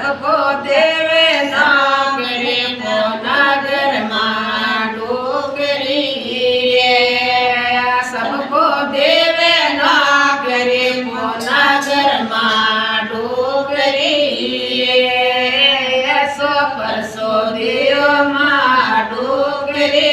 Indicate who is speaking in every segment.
Speaker 1: सबको देवे नौकरी को नगर में डोकरी रे सबको देवे नौकरी को नगर में डोकरी सो परसो दियो मां डोकरी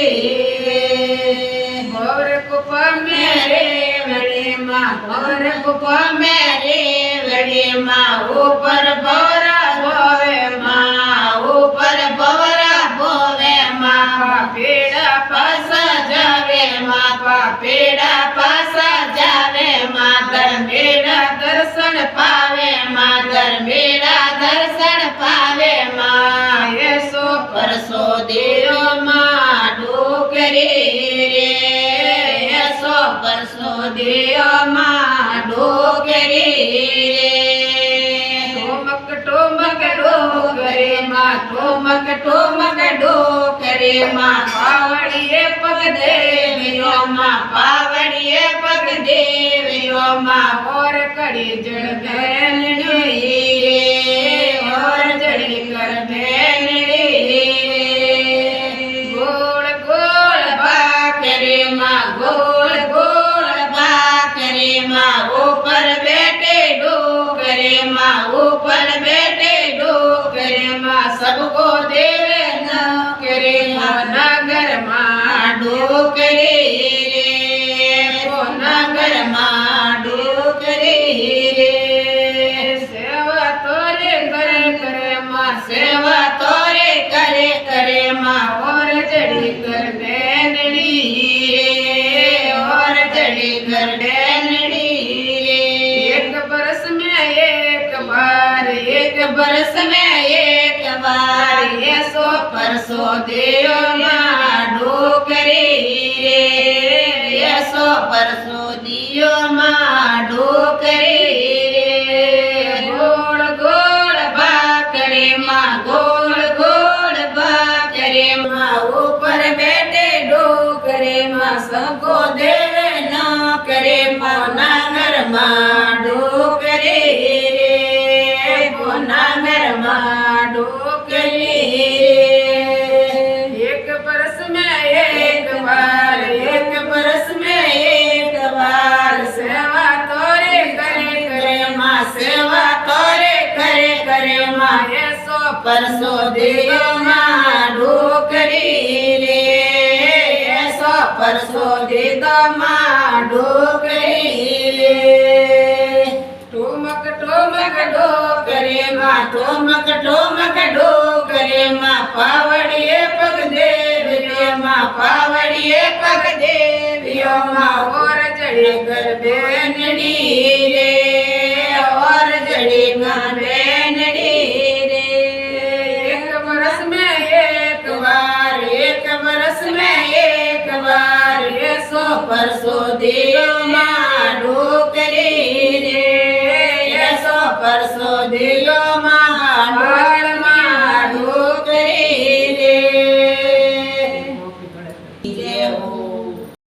Speaker 1: गौर कुप मेरे वड़ी मां गौर कुप मेरे वड़ी मां ऊपर बोरा बोवे मां ऊपर बोरा बोवे मां पेड़ा पासा जावे मां पेड़ा पासा जावे मां धर्मेड़ा दर्शन पावे मां धर्मेड़ा दर्शन पावे मां ये सो परसो दियो मां डोकरी रे ये सो परसो दियो मां डोकरी रे टोमक डोकरे मां टोमक डोकरे मां पावड़िए पग देवियो मां पावड़िए पग देवियो मां और कड़ी जड़ बैनड़ी और जड़ी कर बैनड़ी गोल गोल बाकरे मां गोल गोल बाकरे मां ऊपर बैठे डोकरे मां ऊपर बैठे डोकरे मां सबको देवे नौकरी नगर मां डोकरी रे को नगर मां डोकरी रे सेवा तोरे करे मां सेवा तोरे करे मां और जड़ी कर बैनड़ी रे और जड़ी कर बैनड़ी एक बरस में एक बार एक बरस में एक बार ये सो परसो दियो मां डोकरी रे ये सो परसो दियो मां डोकरी रे गोल गोल बाकरे मां गोल गोल बाकरे मां ऊपर बैठे डोकरे मां सबको देवे नौकरी मां नगर मां डोकरी रे को नगर मां डोकरी एक बरस में एक बार एक बरस में एक बार सेवा तोरे करे मां सेवा तोरे करे मां ये सो परसो दियो मां डोकरी रे ये सो परसो दियो मां डोकरी रे टोमक डोकरे मां टोमक डोकरे मां पावड़िए पग देवियो मां पावड़िए पग देवियो मां और जड़ी कर बैनड़ी रे और जड़ी कर बैनड़ी रे एक बरस में एक बार एक बरस में एक बार ये सो परसो